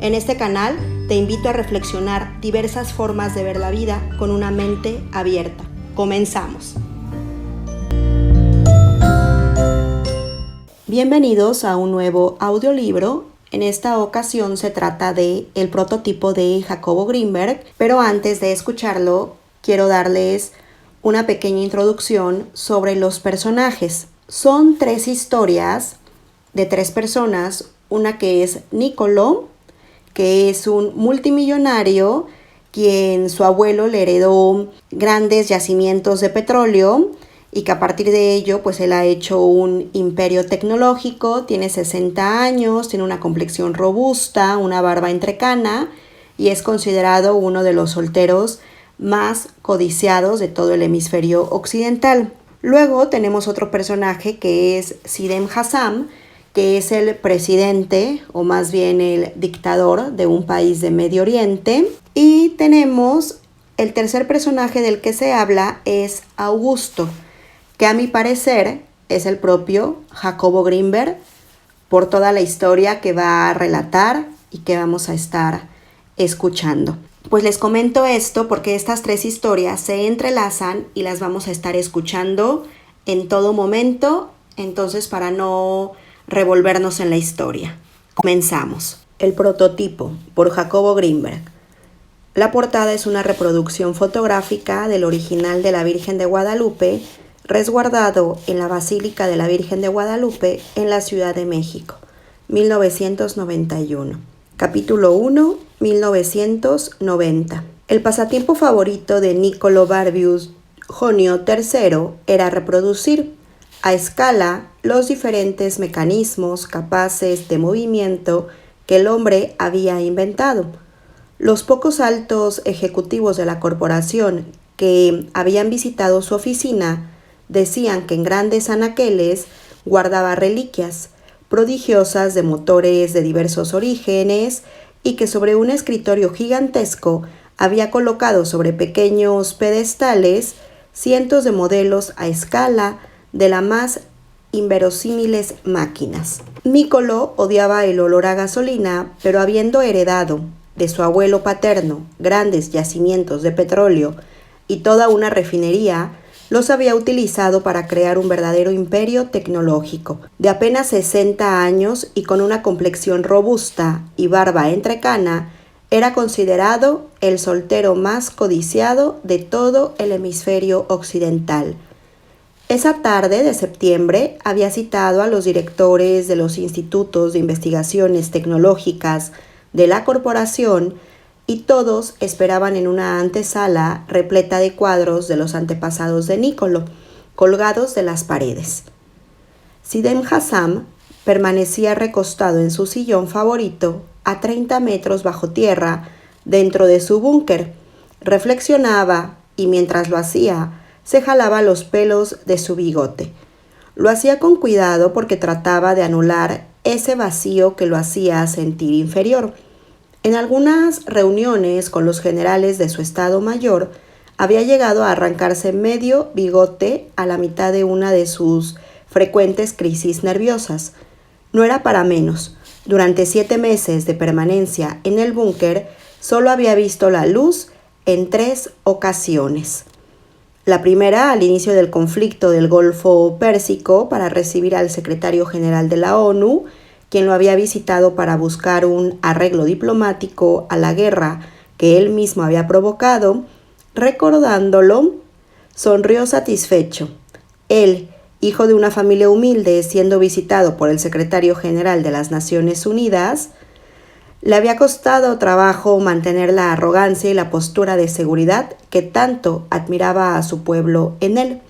En este canal te invito a reflexionar diversas formas de ver la vida con una mente abierta. Comenzamos. Bienvenidos a un nuevo audiolibro. En esta ocasión se trata de El prototipo de Jacobo Greenberg, pero antes de escucharlo quiero darles una pequeña introducción sobre los personajes. Son 3 historias de 3 personas, una que es Niccolo, que es un multimillonario quien su abuelo le heredó grandes yacimientos de petróleo y que a partir de ello pues él ha hecho un imperio tecnológico, tiene 60 años, tiene una complexión robusta, una barba entrecana y es considerado uno de los solteros más codiciados de todo el hemisferio occidental. Luego tenemos otro personaje que es Siddhem Hassan, que es el presidente o más bien el dictador de un país de Medio Oriente. Y tenemos el tercer personaje del que se habla es Augusto, que a mi parecer es el propio Jacobo Greenberg por toda la historia que va a relatar y que vamos a estar escuchando. Pues les comento esto porque estas 3 historias se entrelazan y las vamos a estar escuchando en todo momento, entonces para no revolvernos en la historia. Comenzamos. El prototipo, por Jacobo Greenberg. La portada es una reproducción fotográfica del original de la Virgen de Guadalupe, resguardado en la Basílica de la Virgen de Guadalupe en la Ciudad de México, 1991. Capítulo 1, 1990. El pasatiempo favorito de Niccolo Barbius Jonio III era reproducir a escala los diferentes mecanismos capaces de movimiento que el hombre había inventado. Los pocos altos ejecutivos de la corporación que habían visitado su oficina decían que en grandes anaqueles guardaba reliquias prodigiosas de motores de diversos orígenes y que sobre un escritorio gigantesco había colocado sobre pequeños pedestales cientos de modelos a escala de las más inverosímiles máquinas. Niccolo odiaba el olor a gasolina, pero habiendo heredado de su abuelo paterno grandes yacimientos de petróleo y toda una refinería, los había utilizado para crear un verdadero imperio tecnológico. De apenas 60 años y con una complexión robusta y barba entrecana, era considerado el soltero más codiciado de todo el hemisferio occidental. Esa tarde de septiembre había citado a los directores de los institutos de investigaciones tecnológicas de la corporación y todos esperaban en una antesala repleta de cuadros de los antepasados de Niccolo, colgados de las paredes. Siddhem Hassan permanecía recostado en su sillón favorito a 30 metros bajo tierra dentro de su búnker. Reflexionaba y mientras lo hacía, se jalaba los pelos de su bigote. Lo hacía con cuidado porque trataba de anular ese vacío que lo hacía sentir inferior. En algunas reuniones con los generales de su Estado Mayor, había llegado a arrancarse medio bigote a la mitad de una de sus frecuentes crisis nerviosas. No era para menos. Durante 7 meses de permanencia en el búnker, solo había visto la luz en 3 ocasiones. La primera, al inicio del conflicto del Golfo Pérsico, para recibir al secretario general de la ONU, quien lo había visitado para buscar un arreglo diplomático a la guerra que él mismo había provocado. Recordándolo, sonrió satisfecho. Él, hijo de una familia humilde, siendo visitado por el secretario general de las Naciones Unidas, le había costado trabajo mantener la arrogancia y la postura de seguridad que tanto admiraba a su pueblo en él.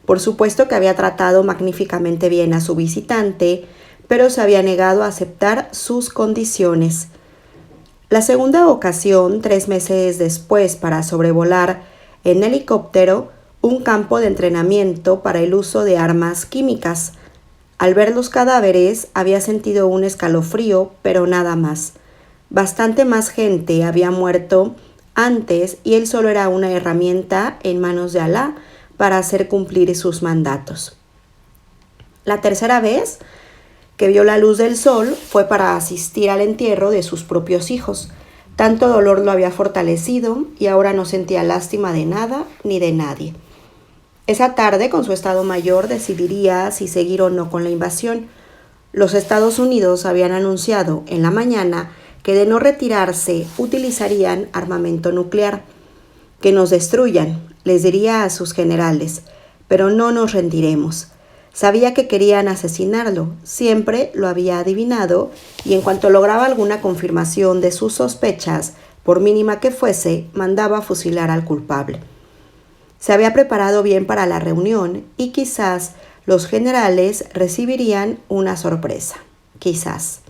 Por supuesto que había tratado magníficamente bien a su visitante, pero se había negado a aceptar sus condiciones. La segunda ocasión, 3 meses después, para sobrevolar en helicóptero un campo de entrenamiento para el uso de armas químicas. Al ver los cadáveres, había sentido un escalofrío, pero nada más. Bastante más gente había muerto antes y él solo era una herramienta en manos de Alá para hacer cumplir sus mandatos. La tercera vez que vio la luz del sol fue para asistir al entierro de sus propios hijos. Tanto dolor lo había fortalecido y ahora no sentía lástima de nada ni de nadie. Esa tarde, con su Estado Mayor, decidiría si seguir o no con la invasión. Los Estados Unidos habían anunciado en la mañana que de no retirarse utilizarían armamento nuclear. Que nos destruyan, les diría a sus generales, pero no nos rendiremos. Sabía que querían asesinarlo, siempre lo había adivinado, y en cuanto lograba alguna confirmación de sus sospechas, por mínima que fuese, mandaba fusilar al culpable. Se había preparado bien para la reunión y quizás los generales recibirían una sorpresa. Quizás.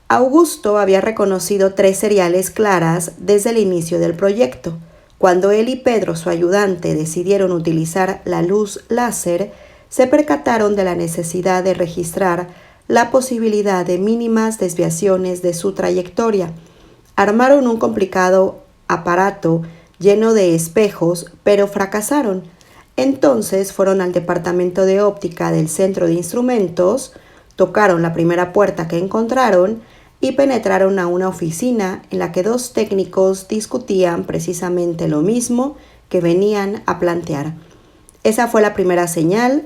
Augusto había reconocido 3 señales claras desde el inicio del proyecto. Cuando él y Pedro, su ayudante, decidieron utilizar la luz láser, se percataron de la necesidad de registrar la posibilidad de mínimas desviaciones de su trayectoria. Armaron un complicado aparato lleno de espejos, pero fracasaron. Entonces fueron al departamento de óptica del centro de instrumentos, tocaron la primera puerta que encontraron y penetraron a una oficina en la que 2 técnicos discutían precisamente lo mismo que venían a plantear. Esa fue la primera señal.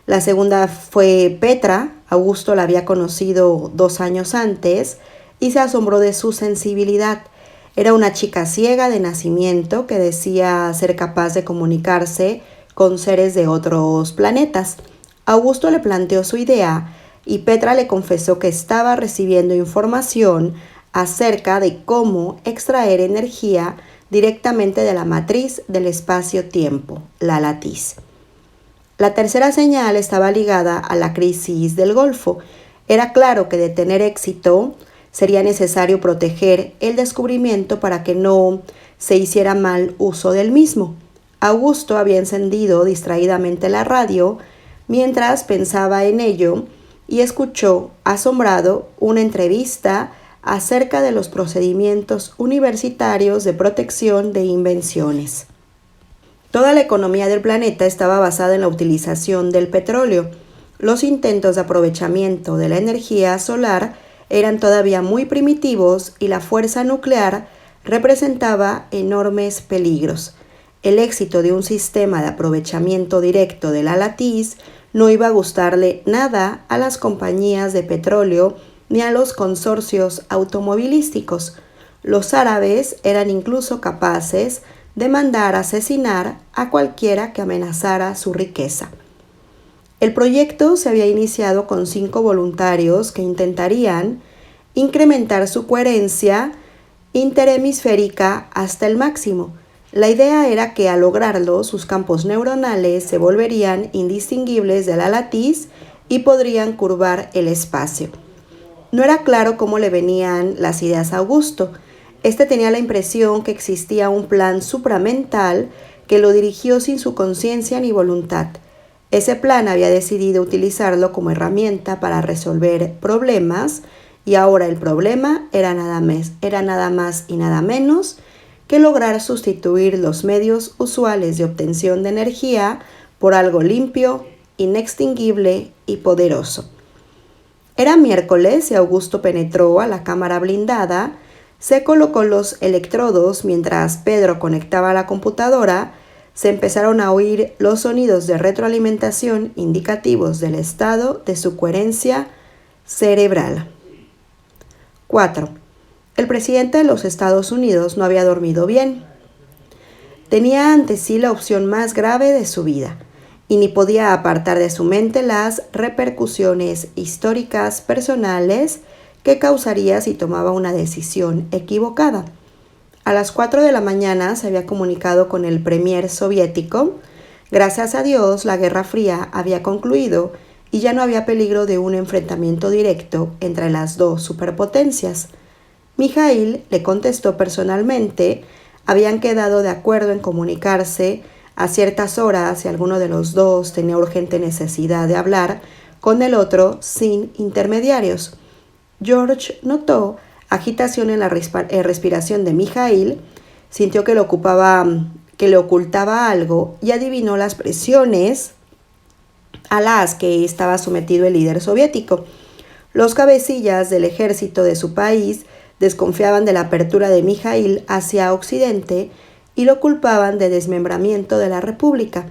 La segunda fue Petra. Augusto la había conocido 2 años antes y se asombró de su sensibilidad. Era una chica ciega de nacimiento que decía ser capaz de comunicarse con seres de otros planetas. Augusto le planteó su idea y Petra le confesó que estaba recibiendo información acerca de cómo extraer energía directamente de la matriz del espacio-tiempo, la latiz. La tercera señal estaba ligada a la crisis del Golfo. Era claro que de tener éxito sería necesario proteger el descubrimiento para que no se hiciera mal uso del mismo. Augusto había encendido distraídamente la radio mientras pensaba en ello y escuchó, asombrado, una entrevista acerca de los procedimientos universitarios de protección de invenciones. Toda la economía del planeta estaba basada en la utilización del petróleo. Los intentos de aprovechamiento de la energía solar eran todavía muy primitivos y la fuerza nuclear representaba enormes peligros. El éxito de un sistema de aprovechamiento directo de la latiz no iba a gustarle nada a las compañías de petróleo ni a los consorcios automovilísticos. Los árabes eran incluso capaces de mandar asesinar a cualquiera que amenazara su riqueza. El proyecto se había iniciado con 5 voluntarios que intentarían incrementar su coherencia interhemisférica hasta el máximo. La idea era que al lograrlo, sus campos neuronales se volverían indistinguibles de la latiz y podrían curvar el espacio. No era claro cómo le venían las ideas a Augusto. Este tenía la impresión que existía un plan supramental que lo dirigió sin su conciencia ni voluntad. Ese plan había decidido utilizarlo como herramienta para resolver problemas y ahora el problema era nada más y nada menos que lograr sustituir los medios usuales de obtención de energía por algo limpio, inextinguible y poderoso. Era miércoles y Augusto penetró a la cámara blindada, se colocó los electrodos mientras Pedro conectaba la computadora. Se empezaron a oír los sonidos de retroalimentación indicativos del estado de su coherencia cerebral. 4. El presidente de los Estados Unidos no había dormido bien. Tenía ante sí la opción más grave de su vida y ni podía apartar de su mente las repercusiones históricas personales que causaría si tomaba una decisión equivocada. A las 4 de la mañana se había comunicado con el premier soviético. Gracias a Dios, la Guerra Fría había concluido y ya no había peligro de un enfrentamiento directo entre las 2 superpotencias. Mijaíl le contestó personalmente. Habían quedado de acuerdo en comunicarse a ciertas horas si alguno de los 2 tenía urgente necesidad de hablar con el otro sin intermediarios. George notó agitación en la respiración de Mijaíl, sintió que le ocultaba algo y adivinó las presiones a las que estaba sometido el líder soviético. Los cabecillas del ejército de su país desconfiaban de la apertura de Mijaíl hacia Occidente y lo culpaban de desmembramiento de la República.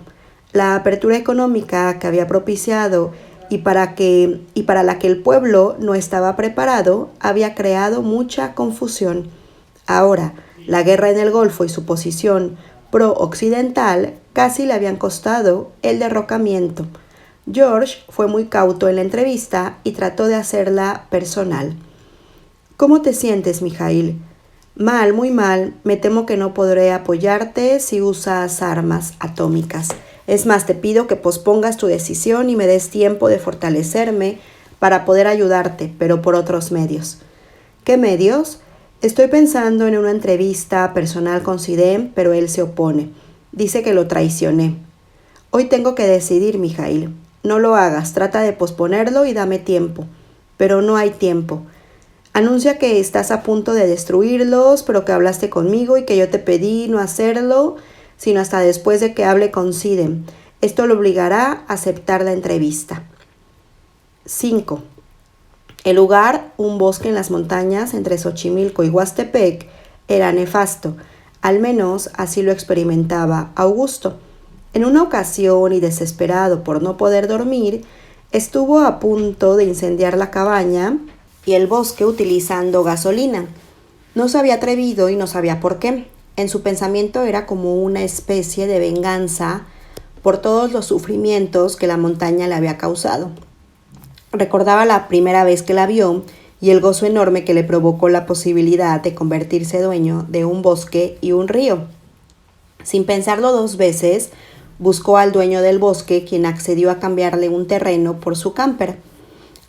La apertura económica que había propiciado y para la que el pueblo no estaba preparado había creado mucha confusión. Ahora, la guerra en el Golfo y su posición pro-occidental casi le habían costado el derrocamiento. George fue muy cauto en la entrevista y trató de hacerla personal. ¿Cómo te sientes, Mijaíl? Mal, muy mal. Me temo que no podré apoyarte si usas armas atómicas. Es más, te pido que pospongas tu decisión y me des tiempo de fortalecerme para poder ayudarte, pero por otros medios. ¿Qué medios? Estoy pensando en una entrevista personal con Zidane, pero él se opone. Dice que lo traicioné. Hoy tengo que decidir, Mijaíl. No lo hagas, trata de posponerlo y dame tiempo. Pero no hay tiempo. Anuncia que estás a punto de destruirlos, pero que hablaste conmigo y que yo te pedí no hacerlo, sino hasta después de que hable con Zidane. Esto lo obligará a aceptar la entrevista. 5. El lugar, un bosque en las montañas entre Xochimilco y Huastepec, era nefasto. Al menos así lo experimentaba Augusto. En una ocasión, y desesperado por no poder dormir, estuvo a punto de incendiar la cabaña y el bosque utilizando gasolina. No se había atrevido y no sabía por qué. En su pensamiento era como una especie de venganza por todos los sufrimientos que la montaña le había causado. Recordaba la primera vez que la vio y el gozo enorme que le provocó la posibilidad de convertirse dueño de un bosque y un río. Sin pensarlo dos veces, buscó al dueño del bosque, quien accedió a cambiarle un terreno por su camper.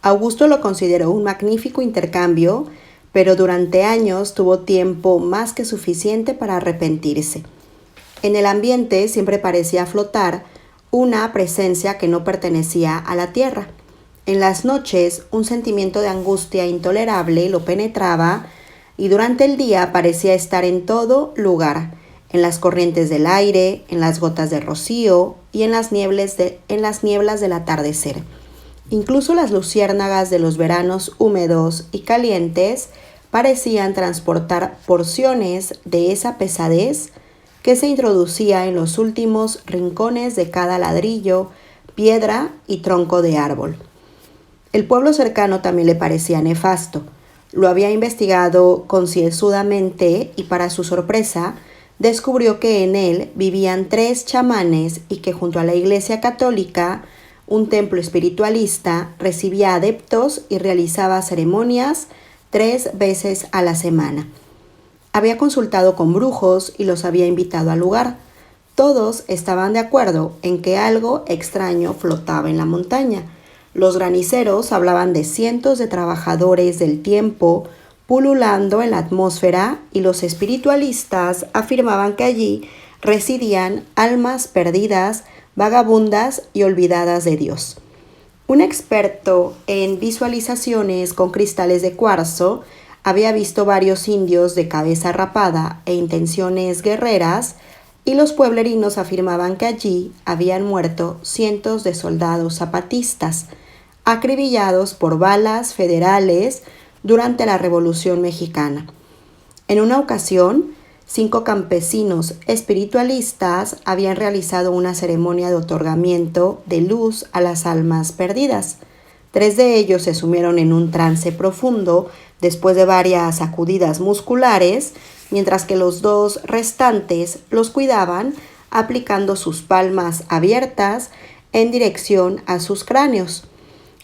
Augusto lo consideró un magnífico intercambio, pero durante años tuvo tiempo más que suficiente para arrepentirse. En el ambiente siempre parecía flotar una presencia que no pertenecía a la tierra. En las noches, un sentimiento de angustia intolerable lo penetraba y durante el día parecía estar en todo lugar, en las corrientes del aire, en las gotas de rocío y en las nieblas del atardecer. Incluso las luciérnagas de los veranos húmedos y calientes parecían transportar porciones de esa pesadez que se introducía en los últimos rincones de cada ladrillo, piedra y tronco de árbol. El pueblo cercano también le parecía nefasto. Lo había investigado concienzudamente y para su sorpresa descubrió que en él vivían 3 chamanes y que junto a la Iglesia Católica, un templo espiritualista, recibía adeptos y realizaba ceremonias 3 veces a la semana. Había consultado con brujos y los había invitado al lugar. Todos estaban de acuerdo en que algo extraño flotaba en la montaña. Los graniceros hablaban de cientos de trabajadores del tiempo pululando en la atmósfera y los espiritualistas afirmaban que allí residían almas perdidas, vagabundas y olvidadas de Dios. Un experto en visualizaciones con cristales de cuarzo había visto varios indios de cabeza rapada e intenciones guerreras, y los pueblerinos afirmaban que allí habían muerto cientos de soldados zapatistas, acribillados por balas federales durante la Revolución Mexicana. En una ocasión, 5 campesinos espiritualistas habían realizado una ceremonia de otorgamiento de luz a las almas perdidas. 3 de ellos se sumieron en un trance profundo después de varias sacudidas musculares, mientras que los 2 restantes los cuidaban aplicando sus palmas abiertas en dirección a sus cráneos.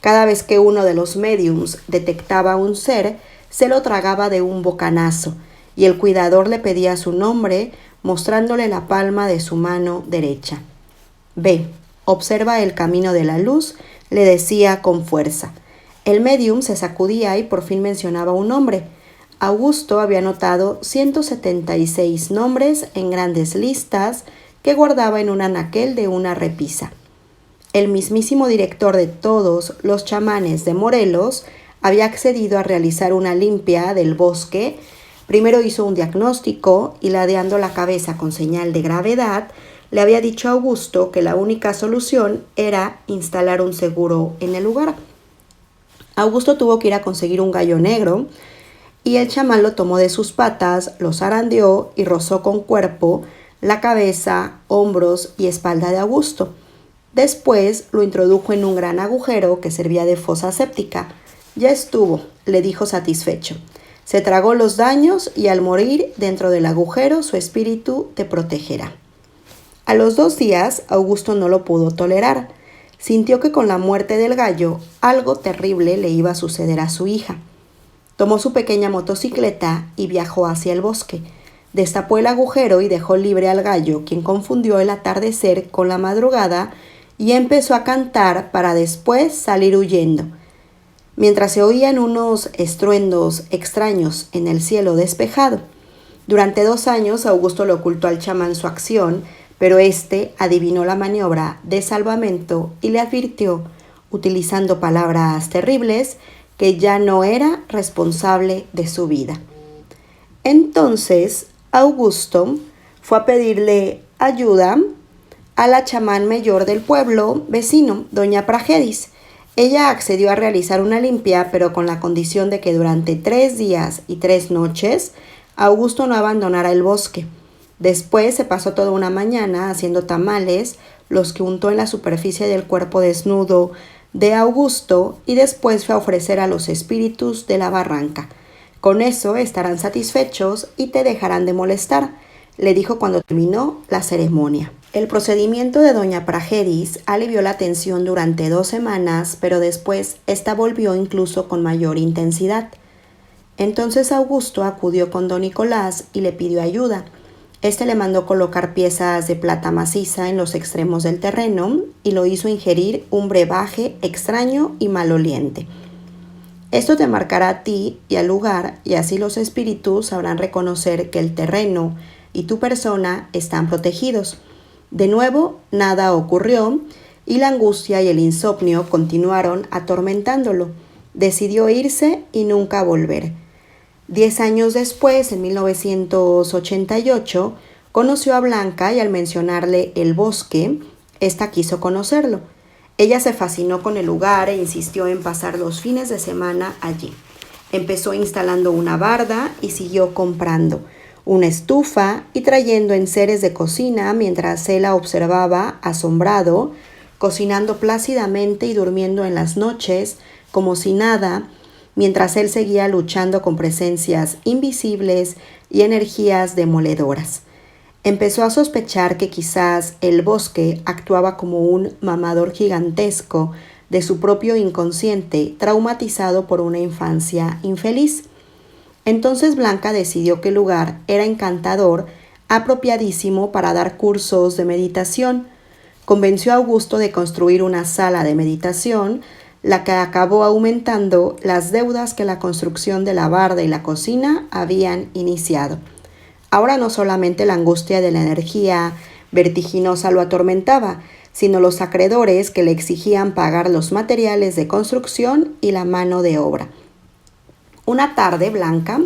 Cada vez que uno de los médiums detectaba un ser, se lo tragaba de un bocanazo, y el cuidador le pedía su nombre, mostrándole la palma de su mano derecha. Ve, observa el camino de la luz, le decía con fuerza. El médium se sacudía y por fin mencionaba un nombre. Augusto había anotado 176 nombres en grandes listas que guardaba en un anaquel de una repisa. El mismísimo director de todos los chamanes de Morelos había accedido a realizar una limpia del bosque. Primero hizo un diagnóstico y, ladeando la cabeza con señal de gravedad, le había dicho a Augusto que la única solución era instalar un seguro en el lugar. Augusto tuvo que ir a conseguir un gallo negro y el chamán lo tomó de sus patas, lo zarandeó y rozó con cuerpo la cabeza, hombros y espalda de Augusto. Después lo introdujo en un gran agujero que servía de fosa séptica. Ya estuvo, le dijo satisfecho. Se tragó los daños y al morir dentro del agujero su espíritu te protegerá. A los 2 días Augusto no lo pudo tolerar. Sintió que con la muerte del gallo algo terrible le iba a suceder a su hija. Tomó su pequeña motocicleta y viajó hacia el bosque. Destapó el agujero y dejó libre al gallo, quien confundió el atardecer con la madrugada y empezó a cantar para después salir huyendo. Mientras se oían unos estruendos extraños en el cielo despejado. Durante 2 años Augusto le ocultó al chamán su acción, pero éste adivinó la maniobra de salvamento y le advirtió, utilizando palabras terribles, que ya no era responsable de su vida. Entonces Augusto fue a pedirle ayuda a la chamán mayor del pueblo vecino, doña Pragedis. Ella accedió a realizar una limpia, pero con la condición de que durante 3 días y 3 noches Augusto no abandonara el bosque. Después se pasó toda una mañana haciendo tamales, los que untó en la superficie del cuerpo desnudo de Augusto y después fue a ofrecer a los espíritus de la barranca. Con eso estarán satisfechos y te dejarán de molestar, le dijo cuando terminó la ceremonia. El procedimiento de doña Pragedis alivió la tensión durante 2 semanas, pero después esta volvió incluso con mayor intensidad. Entonces Augusto acudió con don Nicolás y le pidió ayuda. Este le mandó colocar piezas de plata maciza en los extremos del terreno y lo hizo ingerir un brebaje extraño y maloliente. Esto te marcará a ti y al lugar, y así los espíritus sabrán reconocer que el terreno y tu persona están protegidos. De nuevo, nada ocurrió y la angustia y el insomnio continuaron atormentándolo. Decidió irse y nunca volver. 10 años después, en 1988, conoció a Blanca y al mencionarle el bosque, ésta quiso conocerlo. Ella se fascinó con el lugar e insistió en pasar los fines de semana allí. Empezó instalando una barda y siguió comprando una estufa y trayendo enseres de cocina mientras él la observaba asombrado, cocinando plácidamente y durmiendo en las noches como si nada, mientras él seguía luchando con presencias invisibles y energías demoledoras. Empezó a sospechar que quizás el bosque actuaba como un mamador gigantesco de su propio inconsciente, traumatizado por una infancia infeliz. Entonces Blanca decidió que el lugar era encantador, apropiadísimo para dar cursos de meditación. Convenció a Augusto de construir una sala de meditación, la que acabó aumentando las deudas que la construcción de la barda y la cocina habían iniciado. Ahora no solamente la angustia de la energía vertiginosa lo atormentaba, sino los acreedores que le exigían pagar los materiales de construcción y la mano de obra. Una tarde, Blanca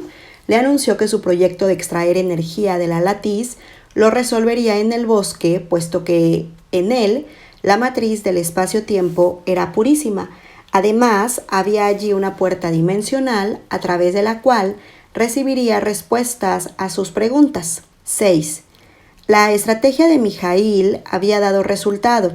le anunció que su proyecto de extraer energía de la latiz lo resolvería en el bosque, puesto que en él la matriz del espacio-tiempo era purísima. Además, había allí una puerta dimensional a través de la cual recibiría respuestas a sus preguntas. 6. La estrategia de Mijaíl había dado resultado.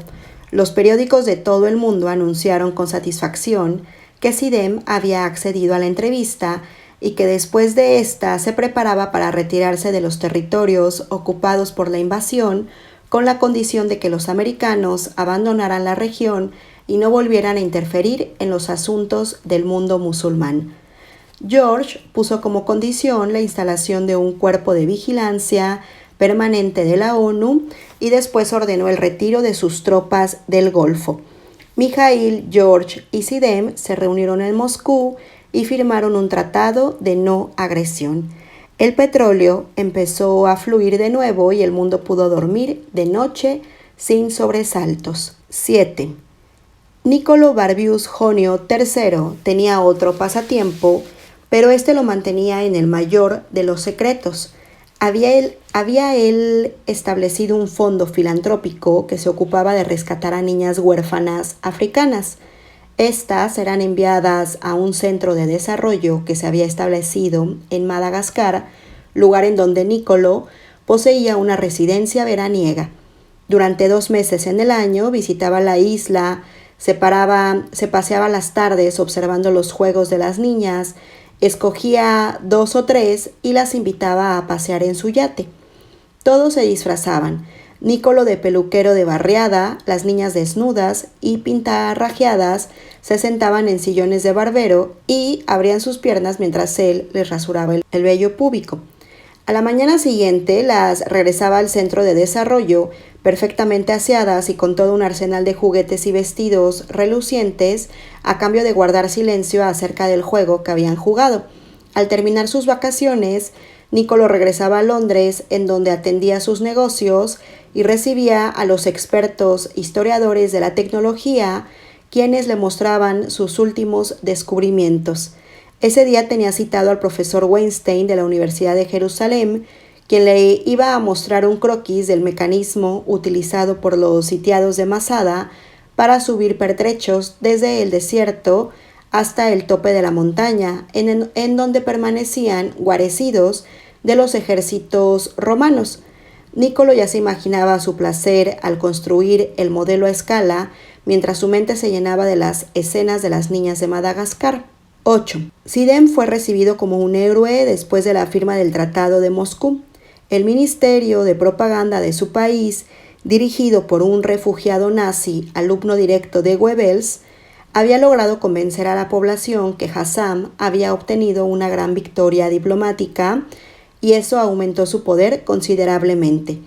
Los periódicos de todo el mundo anunciaron con satisfacción que Sidem había accedido a la entrevista y que después de esta se preparaba para retirarse de los territorios ocupados por la invasión con la condición de que los americanos abandonaran la región y no volvieran a interferir en los asuntos del mundo musulmán. George puso como condición la instalación de un cuerpo de vigilancia permanente de la ONU y después ordenó el retiro de sus tropas del Golfo. Mijaíl, George y Sidem se reunieron en Moscú y firmaron un tratado de no agresión. El petróleo empezó a fluir de nuevo y el mundo pudo dormir de noche sin sobresaltos. 7. Niccolò Barbius Jonio III tenía otro pasatiempo, pero este lo mantenía en el mayor de los secretos. Había él establecido un fondo filantrópico que se ocupaba de rescatar a niñas huérfanas africanas. Estas eran enviadas a un centro de desarrollo que se había establecido en Madagascar, lugar en donde Niccolò poseía una residencia veraniega. Durante 2 meses en el año visitaba la isla, se paseaba las tardes observando los juegos de las niñas, escogía 2 o 3 y las invitaba a pasear en su yate. Todos se disfrazaban, Niccolò de peluquero de barriada, las niñas desnudas y pintarrajeadas se sentaban en sillones de barbero y abrían sus piernas mientras él les rasuraba el vello púbico. A la mañana siguiente las regresaba al centro de desarrollo, perfectamente aseadas y con todo un arsenal de juguetes y vestidos relucientes, a cambio de guardar silencio acerca del juego que habían jugado. Al terminar sus vacaciones, Niccolò regresaba a Londres, en donde atendía sus negocios y recibía a los expertos historiadores de la tecnología, quienes le mostraban sus últimos descubrimientos. Ese día tenía citado al profesor Weinstein de la Universidad de Jerusalén, quien le iba a mostrar un croquis del mecanismo utilizado por los sitiados de Masada para subir pertrechos desde el desierto hasta el tope de la montaña, en donde permanecían guarecidos de los ejércitos romanos. Niccolò ya se imaginaba su placer al construir el modelo a escala, mientras su mente se llenaba de las escenas de las niñas de Madagascar. 8. Zidane fue recibido como un héroe después de la firma del Tratado de Moscú. El ministerio de propaganda de su país, dirigido por un refugiado nazi, alumno directo de Goebbels, había logrado convencer a la población que Hassan había obtenido una gran victoria diplomática y eso aumentó su poder considerablemente.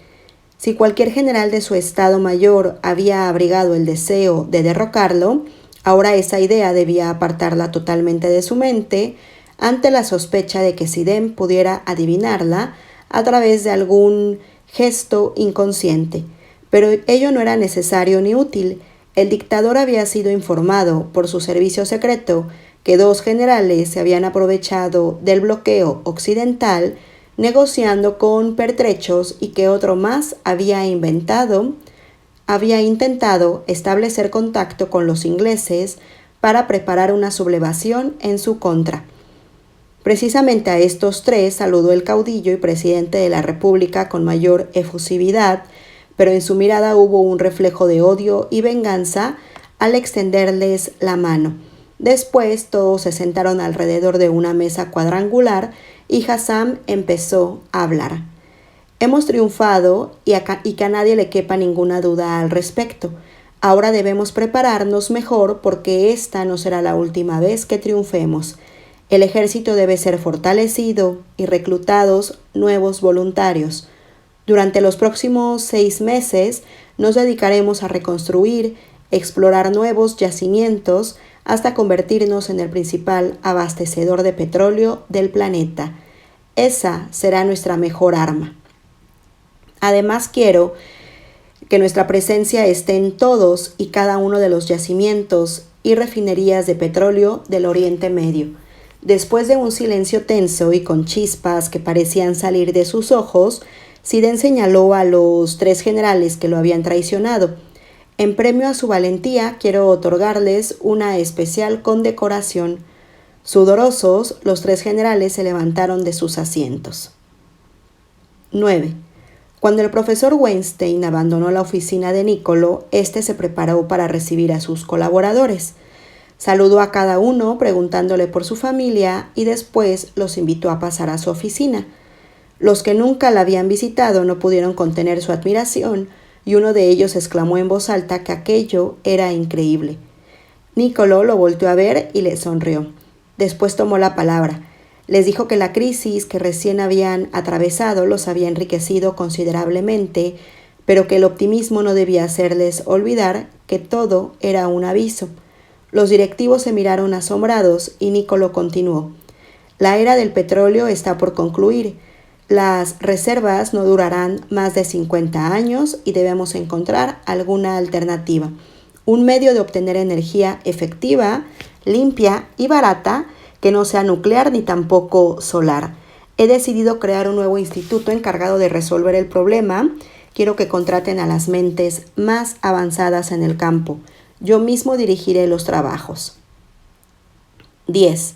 Si cualquier general de su Estado Mayor había abrigado el deseo de derrocarlo, ahora esa idea debía apartarla totalmente de su mente ante la sospecha de que Zidane pudiera adivinarla a través de algún gesto inconsciente. Pero ello no era necesario ni útil. El dictador había sido informado por su servicio secreto que 2 generales se habían aprovechado del bloqueo occidental negociando con pertrechos y que otro más había intentado establecer contacto con los ingleses para preparar una sublevación en su contra. Precisamente a estos 3 saludó el caudillo y presidente de la República con mayor efusividad, pero en su mirada hubo un reflejo de odio y venganza al extenderles la mano. Después todos se sentaron alrededor de una mesa cuadrangular y Hassan empezó a hablar. Hemos triunfado y que a nadie le quepa ninguna duda al respecto. Ahora debemos prepararnos mejor porque esta no será la última vez que triunfemos. El ejército debe ser fortalecido y reclutados nuevos voluntarios. Durante los próximos 6 meses nos dedicaremos a reconstruir, explorar nuevos yacimientos hasta convertirnos en el principal abastecedor de petróleo del planeta. Esa será nuestra mejor arma. Además, quiero que nuestra presencia esté en todos y cada uno de los yacimientos y refinerías de petróleo del Oriente Medio. Después de un silencio tenso y con chispas que parecían salir de sus ojos, Zidane señaló a los 3 generales que lo habían traicionado. En premio a su valentía, quiero otorgarles una especial condecoración. Sudorosos, los 3 generales se levantaron de sus asientos. 9. Cuando el profesor Weinstein abandonó la oficina de Niccolò, éste se preparó para recibir a sus colaboradores. Saludó a cada uno preguntándole por su familia y después los invitó a pasar a su oficina. Los que nunca la habían visitado no pudieron contener su admiración y uno de ellos exclamó en voz alta que aquello era increíble. Niccolò lo volteó a ver y le sonrió. Después tomó la palabra. Les dijo que la crisis que recién habían atravesado los había enriquecido considerablemente, pero que el optimismo no debía hacerles olvidar que todo era un aviso. Los directivos se miraron asombrados y Niccolò continuó. La era del petróleo está por concluir. Las reservas no durarán más de 50 años y debemos encontrar alguna alternativa. Un medio de obtener energía efectiva, limpia y barata que no sea nuclear ni tampoco solar. He decidido crear un nuevo instituto encargado de resolver el problema. Quiero que contraten a las mentes más avanzadas en el campo. Yo mismo dirigiré los trabajos. 10.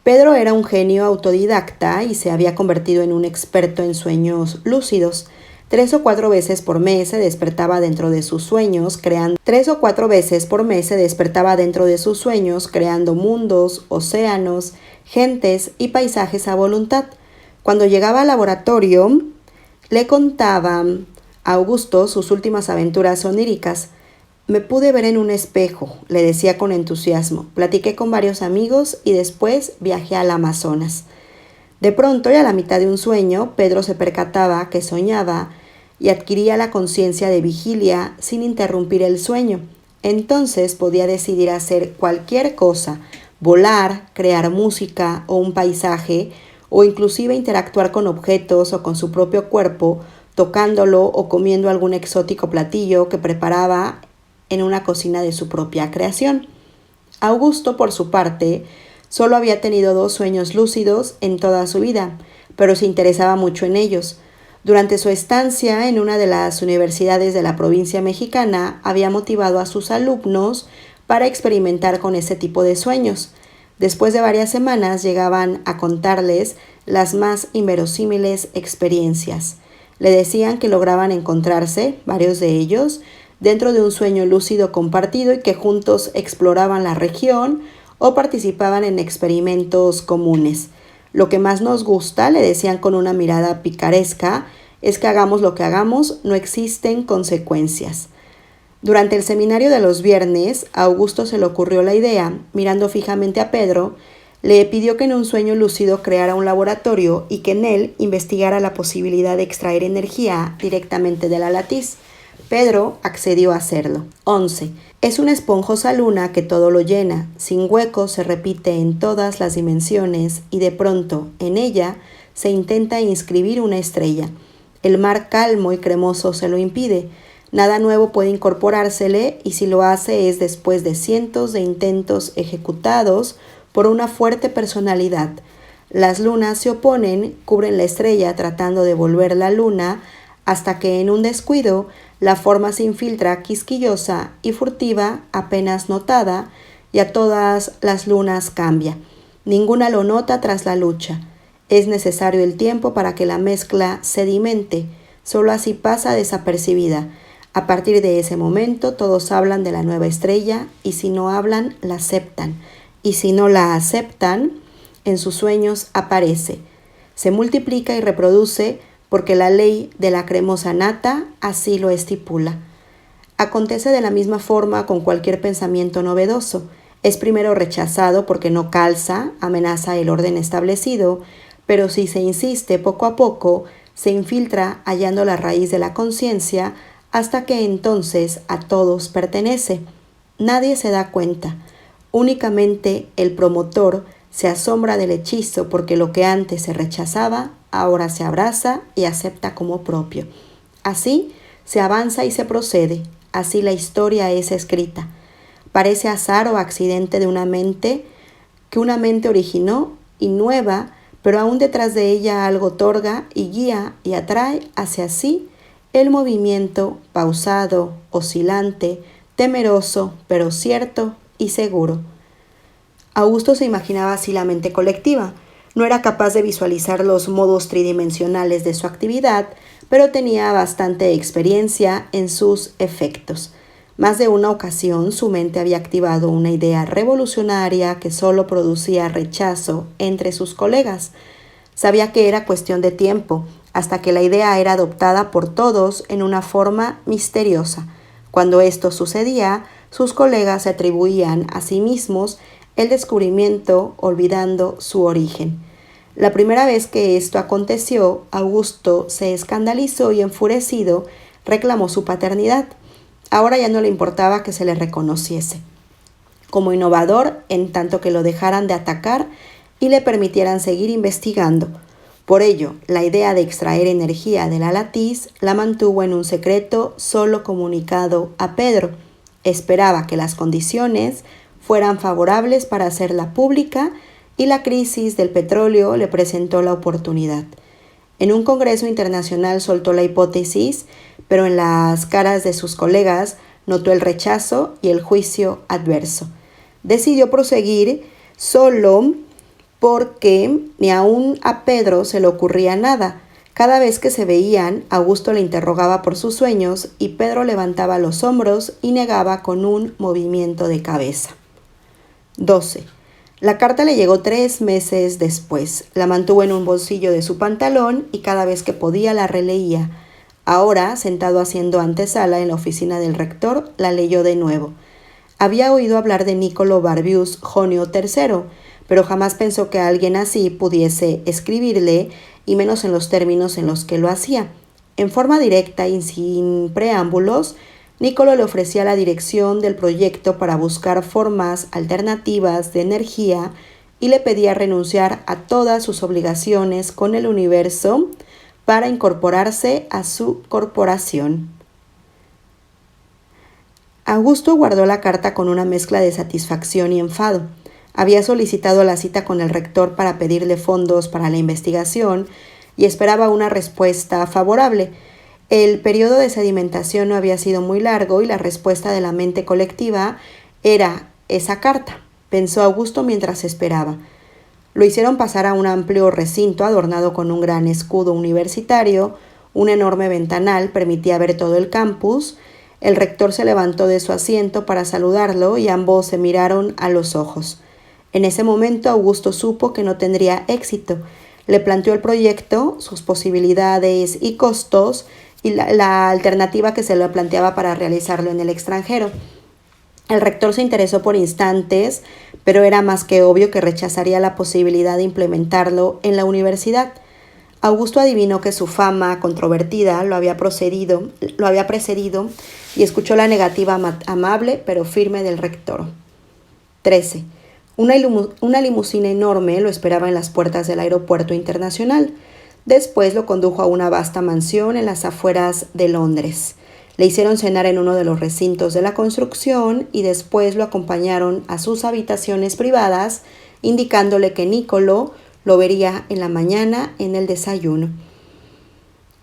Pedro era un genio autodidacta y se había convertido en un experto en sueños lúcidos. 3 o 4 veces por mes se despertaba dentro de sus sueños, creando mundos, océanos, gentes y paisajes a voluntad. Cuando llegaba al laboratorio, le contaba a Augusto sus últimas aventuras oníricas. Me pude ver en un espejo, le decía con entusiasmo. Platiqué con varios amigos y después viajé al Amazonas. De pronto, y a la mitad de un sueño, Pedro se percataba que soñaba y adquiría la conciencia de vigilia sin interrumpir el sueño. Entonces podía decidir hacer cualquier cosa, volar, crear música o un paisaje, o inclusive interactuar con objetos o con su propio cuerpo, tocándolo o comiendo algún exótico platillo que preparaba en una cocina de su propia creación. Augusto, por su parte, solo había tenido 2 sueños lúcidos en toda su vida, pero se interesaba mucho en ellos. Durante su estancia en una de las universidades de la provincia mexicana, había motivado a sus alumnos para experimentar con ese tipo de sueños. Después de varias semanas llegaban a contarles las más inverosímiles experiencias. Le decían que lograban encontrarse, varios de ellos, dentro de un sueño lúcido compartido y que juntos exploraban la región o participaban en experimentos comunes. Lo que más nos gusta, le decían con una mirada picaresca, es que hagamos lo que hagamos, no existen consecuencias. Durante el seminario de los viernes, a Augusto se le ocurrió la idea, mirando fijamente a Pedro, le pidió que en un sueño lúcido creara un laboratorio y que en él investigara la posibilidad de extraer energía directamente de la latiz. Pedro accedió a hacerlo. 11. Es una esponjosa luna que todo lo llena, sin huecos, se repite en todas las dimensiones y de pronto en ella se intenta inscribir una estrella. El mar calmo y cremoso se lo impide. Nada nuevo puede incorporársele y si lo hace es después de cientos de intentos ejecutados por una fuerte personalidad. Las lunas se oponen, cubren la estrella tratando de volver la luna hasta que en un descuido la forma se infiltra quisquillosa y furtiva, apenas notada, y a todas las lunas cambia. Ninguna lo nota tras la lucha. Es necesario el tiempo para que la mezcla sedimente, solo así pasa desapercibida. A partir de ese momento todos hablan de la nueva estrella y si no hablan, la aceptan. Y si no la aceptan, en sus sueños aparece. Se multiplica y reproduce porque la ley de la cremosa nata así lo estipula. Acontece de la misma forma con cualquier pensamiento novedoso. Es primero rechazado porque no calza, amenaza el orden establecido, pero si se insiste poco a poco, se infiltra hallando la raíz de la conciencia hasta que entonces a todos pertenece. Nadie se da cuenta. Únicamente el promotor se asombra del hechizo porque lo que antes se rechazaba, ahora se abraza y acepta como propio. Así se avanza y se procede, así la historia es escrita. Parece azar o accidente de una mente que una mente originó y nueva, pero aún detrás de ella algo otorga y guía y atrae hacia sí el movimiento pausado, oscilante, temeroso, pero cierto y seguro. Augusto se imaginaba así la mente colectiva. No era capaz de visualizar los modos tridimensionales de su actividad, pero tenía bastante experiencia en sus efectos. Más de una ocasión su mente había activado una idea revolucionaria que solo producía rechazo entre sus colegas. Sabía que era cuestión de tiempo, hasta que la idea era adoptada por todos en una forma misteriosa. Cuando esto sucedía, sus colegas se atribuían a sí mismos el descubrimiento olvidando su origen. La primera vez que esto aconteció, Augusto se escandalizó y enfurecido reclamó su paternidad. Ahora ya no le importaba que se le reconociese como innovador en tanto que lo dejaran de atacar y le permitieran seguir investigando. Por ello, la idea de extraer energía de la latiz la mantuvo en un secreto solo comunicado a Pedro. Esperaba que las condiciones fueran favorables para hacerla pública y la crisis del petróleo le presentó la oportunidad. En un congreso internacional soltó la hipótesis, pero en las caras de sus colegas notó el rechazo y el juicio adverso. Decidió proseguir solo porque ni aún a Pedro se le ocurría nada. Cada vez que se veían, Augusto le interrogaba por sus sueños y Pedro levantaba los hombros y negaba con un movimiento de cabeza. 12. La carta le llegó 3 meses después. La mantuvo en un bolsillo de su pantalón y cada vez que podía la releía. Ahora, sentado haciendo antesala en la oficina del rector, la leyó de nuevo. Había oído hablar de Niccolò Barbius Jonio III, pero jamás pensó que alguien así pudiese escribirle, y menos en los términos en los que lo hacía. En forma directa y sin preámbulos, Niccolò le ofrecía la dirección del proyecto para buscar formas alternativas de energía y le pedía renunciar a todas sus obligaciones con el universo para incorporarse a su corporación. Augusto guardó la carta con una mezcla de satisfacción y enfado. Había solicitado la cita con el rector para pedirle fondos para la investigación y esperaba una respuesta favorable. El periodo de sedimentación no había sido muy largo y la respuesta de la mente colectiva era esa carta, pensó Augusto mientras esperaba. Lo hicieron pasar a un amplio recinto adornado con un gran escudo universitario. Un enorme ventanal permitía ver todo el campus. El rector se levantó de su asiento para saludarlo y ambos se miraron a los ojos. En ese momento Augusto supo que no tendría éxito. Le planteó el proyecto, sus posibilidades y costos y la alternativa que se le planteaba para realizarlo en el extranjero. El rector se interesó por instantes, pero era más que obvio que rechazaría la posibilidad de implementarlo en la universidad. Augusto adivinó que su fama controvertida lo había precedido y escuchó la negativa amable pero firme del rector. 13. Una limusina enorme lo esperaba en las puertas del aeropuerto internacional. Después lo condujo a una vasta mansión en las afueras de Londres. Le hicieron cenar en uno de los recintos de la construcción y después lo acompañaron a sus habitaciones privadas, indicándole que Niccolò lo vería en la mañana en el desayuno.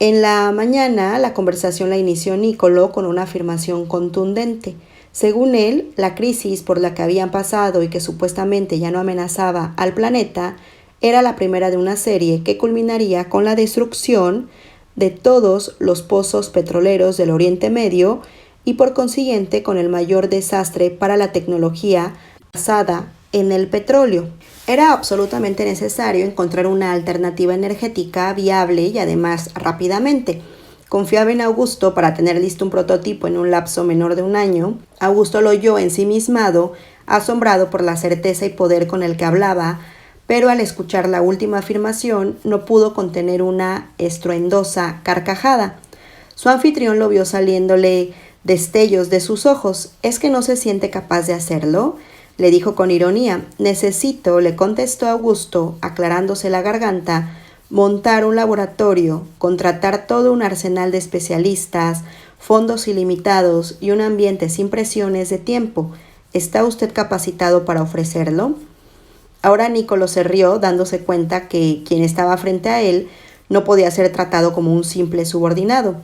En la mañana, la conversación la inició Niccolò con una afirmación contundente. Según él, la crisis por la que habían pasado y que supuestamente ya no amenazaba al planeta era la primera de una serie que culminaría con la destrucción de todos los pozos petroleros del Oriente Medio y por consiguiente con el mayor desastre para la tecnología basada en el petróleo. Era absolutamente necesario encontrar una alternativa energética viable y además rápidamente. Confiaba en Augusto para tener listo un prototipo en un lapso menor de un año. Augusto lo oyó ensimismado, asombrado por la certeza y poder con el que hablaba, pero al escuchar la última afirmación no pudo contener una estruendosa carcajada. Su anfitrión lo vio saliéndole destellos de sus ojos. ¿Es que no se siente capaz de hacerlo?, le dijo con ironía. Necesito, le contestó Augusto, aclarándose la garganta, montar un laboratorio, contratar todo un arsenal de especialistas, fondos ilimitados y un ambiente sin presiones de tiempo. ¿Está usted capacitado para ofrecerlo? Ahora Niccolò se rió, dándose cuenta que quien estaba frente a él no podía ser tratado como un simple subordinado.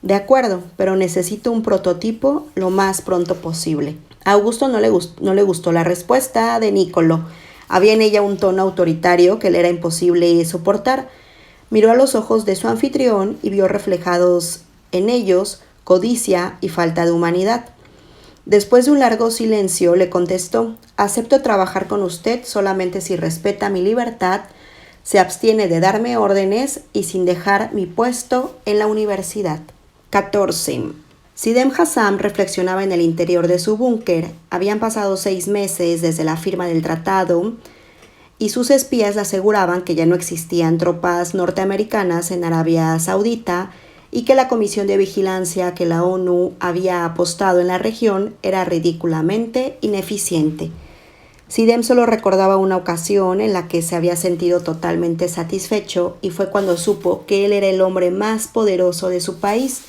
De acuerdo, pero necesito un prototipo lo más pronto posible. A Augusto no le gustó la respuesta de Niccolò. Había en ella un tono autoritario que le era imposible soportar. Miró a los ojos de su anfitrión y vio reflejados en ellos codicia y falta de humanidad. Después de un largo silencio le contestó: acepto trabajar con usted solamente si respeta mi libertad, se abstiene de darme órdenes y sin dejar mi puesto en la universidad. 14. Sidem Hassan reflexionaba en el interior de su búnker. Habían pasado 6 meses desde la firma del tratado y sus espías le aseguraban que ya no existían tropas norteamericanas en Arabia Saudita y que la comisión de vigilancia que la ONU había apostado en la región era ridículamente ineficiente. Sidem solo recordaba una ocasión en la que se había sentido totalmente satisfecho y fue cuando supo que él era el hombre más poderoso de su país.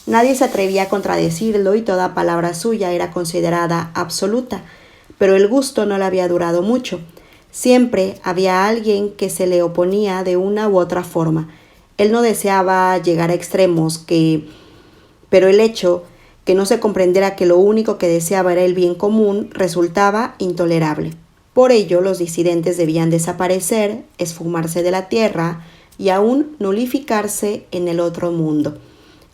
Nadie se atrevía a contradecirlo y toda palabra suya era considerada absoluta, pero el gusto no le había durado mucho. Siempre había alguien que se le oponía de una u otra forma. Él no deseaba llegar a extremos pero el hecho Que no se comprendiera que lo único que deseaba era el bien común resultaba intolerable. Por ello, los disidentes debían desaparecer, esfumarse de la tierra y aún nulificarse en el otro mundo.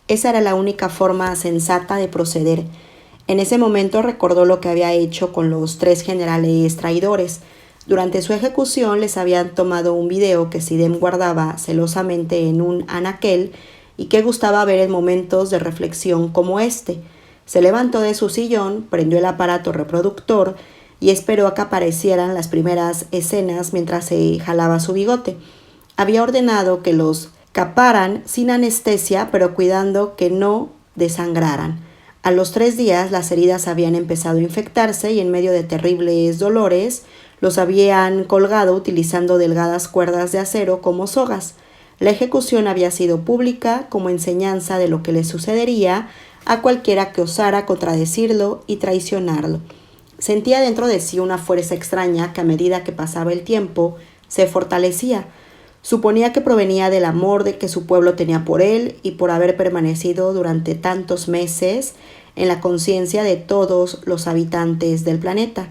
Esa era la única forma sensata de proceder. En ese momento recordó lo que había hecho con los 3 generales traidores. Durante su ejecución les habían tomado un video que Sidem guardaba celosamente en un anaquel y que gustaba ver en momentos de reflexión como este. Se levantó de su sillón, prendió el aparato reproductor y esperó a que aparecieran las primeras escenas mientras se jalaba su bigote. Había ordenado que los caparan sin anestesia, pero cuidando que no desangraran. A los 3 días las heridas habían empezado a infectarse y en medio de terribles dolores los habían colgado utilizando delgadas cuerdas de acero como sogas. La ejecución había sido pública como enseñanza de lo que le sucedería a cualquiera que osara contradecirlo y traicionarlo. Sentía dentro de sí una fuerza extraña que a medida que pasaba el tiempo se fortalecía. Suponía que provenía del amor de que su pueblo tenía por él y por haber permanecido durante tantos meses en la conciencia de todos los habitantes del planeta.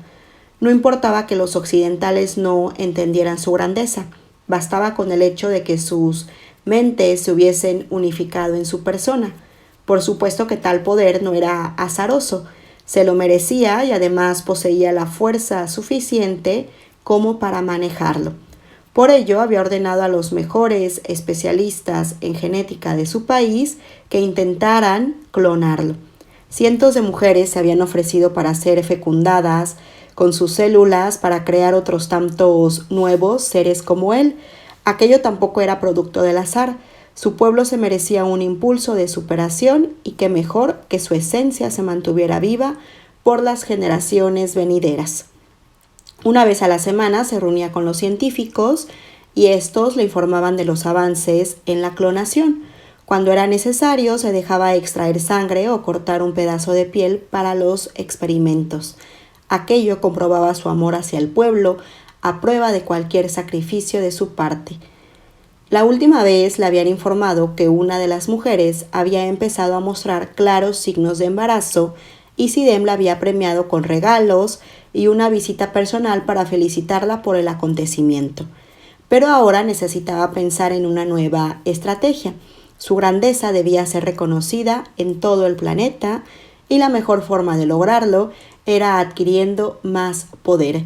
No importaba que los occidentales no entendieran su grandeza. Bastaba con el hecho de que sus mentes se hubiesen unificado en su persona. Por supuesto que tal poder no era azaroso, se lo merecía y además poseía la fuerza suficiente como para manejarlo. Por ello había ordenado a los mejores especialistas en genética de su país que intentaran clonarlo. Cientos de mujeres se habían ofrecido para ser fecundadas con sus células para crear otros tantos nuevos seres como él. Aquello tampoco era producto del azar. Su pueblo se merecía un impulso de superación y qué mejor que su esencia se mantuviera viva por las generaciones venideras. Una vez a la semana se reunía con los científicos y estos le informaban de los avances en la clonación. Cuando era necesario se dejaba extraer sangre o cortar un pedazo de piel para los experimentos. Aquello comprobaba su amor hacia el pueblo a prueba de cualquier sacrificio de su parte. La última vez le habían informado que una de las mujeres había empezado a mostrar claros signos de embarazo y Sidem la había premiado con regalos y una visita personal para felicitarla por el acontecimiento. Pero ahora necesitaba pensar en una nueva estrategia. Su grandeza debía ser reconocida en todo el planeta y la mejor forma de lograrlo era adquiriendo más poder.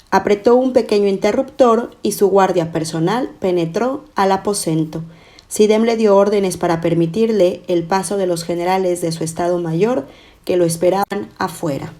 Apretó un pequeño interruptor y su guardia personal penetró al aposento. Sidem le dio órdenes para permitirle el paso de los generales de su estado mayor que lo esperaban afuera.